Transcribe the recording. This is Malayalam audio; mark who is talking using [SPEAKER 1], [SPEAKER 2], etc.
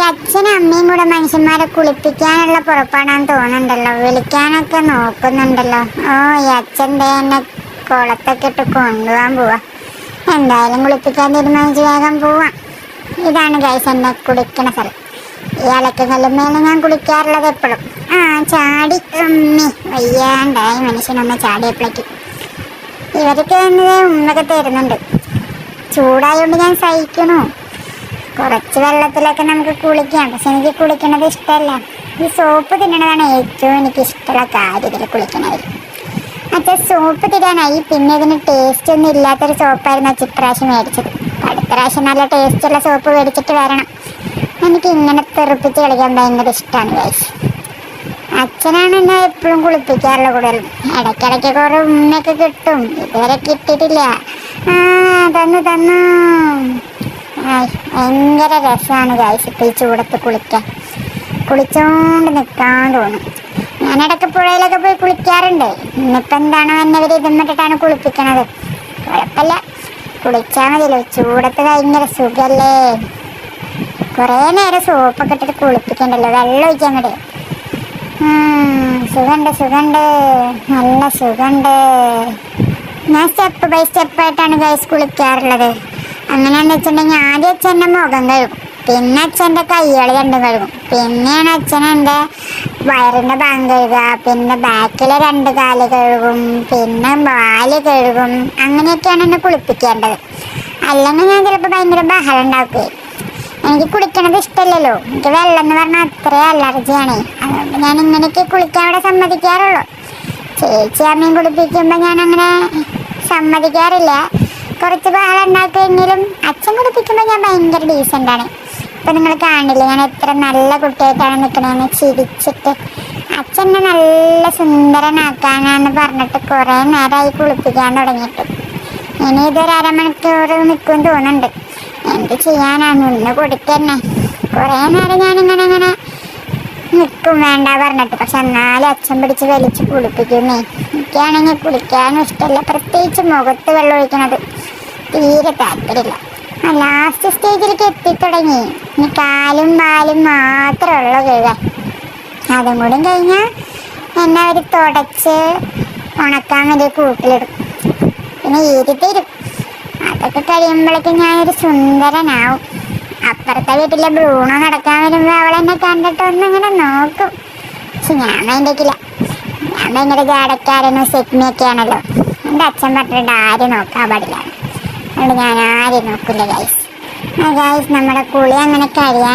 [SPEAKER 1] അച്ഛനും അമ്മയും കൂടെ മനുഷ്യന്മാരെ കുളിപ്പിക്കാനുള്ള പുറപ്പാടാന്ന് തോന്നുന്നുണ്ടല്ലോ. വിളിക്കാനൊക്കെ നോക്കുന്നുണ്ടല്ലോ. ഈ അച്ഛൻ്റെ എന്നെ കുളത്തൊക്കെ ഇട്ട് കൊണ്ടുപോകാൻ പോവാ. എന്തായാലും കുളിപ്പിക്കാൻ തീരുമാനിച്ച് വേഗം പോവാം. ഇതാണ് ഗൈസ് എന്നെ കുളിക്കണ സ്ഥലം. ഈ അലക്കല്ലുമേലെ ഞാൻ കുളിക്കാറുള്ളത് എപ്പോഴും. ചാടി വയ്യാണ്ടായി മനുഷ്യനൊന്ന് ചാടിയപ്പോഴേക്ക്. ഇവർക്ക് തന്നെ ഉമ്മൊക്കെ തരുന്നുണ്ട്. ചൂടായോണ്ട് ഞാൻ സഹിക്കണു. കുറച്ച് വെള്ളത്തിലൊക്കെ നമുക്ക് കുളിക്കാം. പക്ഷെ എനിക്ക് കുളിക്കണത് ഇഷ്ടമല്ല. ഈ സോപ്പ് തിന്നണതാണ് ഏറ്റവും എനിക്ക് ഇഷ്ടമുള്ള കാര്യം ഇതിൽ കുളിക്കണതിൽ. മറ്റേ സോപ്പ് തിരാനായി. പിന്നെ ഇതിന് ടേസ്റ്റ് ഒന്നും ഇല്ലാത്തൊരു സോപ്പായിരുന്നു അച്ഛൻ ഇപ്രാവശ്യം മേടിച്ചത്. അടുത്ത പ്രാവശ്യം നല്ല ടേസ്റ്റുള്ള സോപ്പ് മേടിച്ചിട്ട് വരണം. എനിക്ക് ഇങ്ങനെ തെറുപ്പിച്ച് കളിക്കാൻ ഭയങ്കര ഇഷ്ടമാണ് ഗൈസ്. അച്ഛനാണ് എന്നെ എപ്പോഴും കുളിപ്പിക്കാറുള്ള കൂടുതലും. ഇടയ്ക്കിടയ്ക്ക് കുറേ ഉമ്മയൊക്കെ കിട്ടും. ഇതുവരെ കിട്ടിയിട്ടില്ല. തന്നു ഭയങ്കര രസമാണ് ഗൈസ് ഇപ്പോൾ ഈ ചൂടത്ത് കുളിക്കാൻ. കുളിച്ചോണ്ട് നിൽക്കാൻ തോന്നും. ഞാനിടയ്ക്ക് പുഴയിലൊക്കെ പോയി കുളിക്കാറുണ്ട്. ഇന്നിപ്പോൾ എന്താണോ എന്നവർ ഇതുമിട്ടിട്ടാണ് കുളിപ്പിക്കണത്. കുഴപ്പമില്ല, കുളിച്ചാൽ മതിയല്ലോ. ചൂടത്ത് ഭയങ്കര സുഖമല്ലേ. കുറേ നേരം സോപ്പൊക്കെ ഇട്ടിട്ട് കുളിപ്പിക്കണ്ടല്ലോ. വെള്ളം ഒഴിക്കാൻ കൂടെ സുഖമുണ്ട്, നല്ല സുഖമുണ്ട്. ഞാൻ സ്റ്റെപ്പ് ബൈ സ്റ്റെപ്പായിട്ടാണ് ഗൈസ് കുളിക്കാറുള്ളത്. അങ്ങനെയാണെന്ന് വെച്ചിട്ടുണ്ടെങ്കിൽ ആദ്യം അച്ഛൻ്റെ മുഖം കഴുകും, പിന്നെ അച്ഛൻ്റെ കൈകൾ രണ്ടും കഴുകും, പിന്നെയാണ് അച്ഛൻ എൻ്റെ വയറിൻ്റെ ഭാഗം കഴുകുക, പിന്നെ ബാക്കിലെ 2 കാല് കഴുകും, പിന്നെ വാല് കഴുകും. അങ്ങനെയൊക്കെയാണ് എന്നെ കുളിപ്പിക്കേണ്ടത്. അല്ലെങ്കിൽ ഞാൻ ചിലപ്പോൾ ഭയങ്കര ബഹളം ഉണ്ടാക്കുകയും. എനിക്ക് കുളിക്കണത് ഇഷ്ടമല്ലല്ലോ. എനിക്ക് വെള്ളം എന്ന് പറഞ്ഞാൽ അത്രയും അലർജിയാണ്. അതുകൊണ്ട് ഞാൻ ഇങ്ങനെയൊക്കെ കുളിക്കാൻ അവിടെ സമ്മതിക്കാറുള്ളൂ. ചേച്ചി അമ്മയും കുളിപ്പിക്കുമ്പോൾ ഞാൻ അങ്ങനെ സമ്മതിക്കാറില്ല. കുറച്ച് ബഹളം ഉണ്ടാക്കുമെങ്കിലും അച്ഛൻ കുളിപ്പിക്കുമ്പോൾ ഞാൻ ഭയങ്കര ഡീസൻ്റാണ്. ഇപ്പം നിങ്ങൾ കാണില്ല ഞാൻ എത്ര നല്ല കുട്ടിയായിട്ടാണ് നിൽക്കണതെന്ന്. ചിരിച്ചിട്ട് അച്ഛനെ നല്ല സുന്ദരനാക്കാനാന്ന് പറഞ്ഞിട്ട് കുറേ നേരമായി കുളിപ്പിക്കാൻ തുടങ്ങിയിട്ട്. ഇനി ഇതൊരു അരമണിക്കൂർ നിൽക്കുമെന്ന് തോന്നുന്നുണ്ട്. എന്ത് ചെയ്യാനാണ്, നിന്ന് കൊടുക്കന്നെ. കുറേ നേരം ഞാനിങ്ങനെ നിൽക്കും വേണ്ട പറഞ്ഞിട്ട്. പക്ഷെ എന്നാലും അച്ഛൻ പിടിച്ച് വലിച്ച് കുളിപ്പിക്കുന്നേ. എനിക്കാണെങ്കിൽ കുളിക്കാനും ഇഷ്ടമല്ല, പ്രത്യേകിച്ച് മുഖത്ത് വെള്ളം ഒഴിക്കണത് തീരെ താല്പര്യമില്ല. ലാസ്റ്റ് സ്റ്റേജിലേക്ക് എത്തിത്തുടങ്ങി. ഇനി കാലും പാലും മാത്രമുള്ളൂ കഴുകാൻ. അതും കൂടി കഴിഞ്ഞാൽ എന്നെ അവർ തുടച്ച് ഉണക്കാൻ വേണ്ടി കൂട്ടിലിടും, പിന്നെ ഈരിത്തരും. അതൊക്കെ കഴിയുമ്പോഴേക്കും ഞാനൊരു സുന്ദരനാവും. അപ്പുറത്തെ വീട്ടിലെ ബ്രൂണോ നടക്കാൻ വരുമ്പോൾ അവളെന്നെ കണ്ടിട്ട് ഒന്നിങ്ങനെ നോക്കും. പക്ഷെ ഞാൻ വേണ്ടിക്കില്ല. ഞാൻ ഭയങ്കര ജാടക്കാരനും സെഗ്മിയൊക്കെയാണല്ലോ. എൻ്റെ അച്ഛൻ പറഞ്ഞിട്ട് ആരും നോക്കാൻ പാടില്ല. അതുകൊണ്ട് ഞാൻ ആരും നോക്കില്ല ഗൈസ്. ഗൈസ് നമ്മുടെ കുളി അങ്ങനെ കഴിയാൻ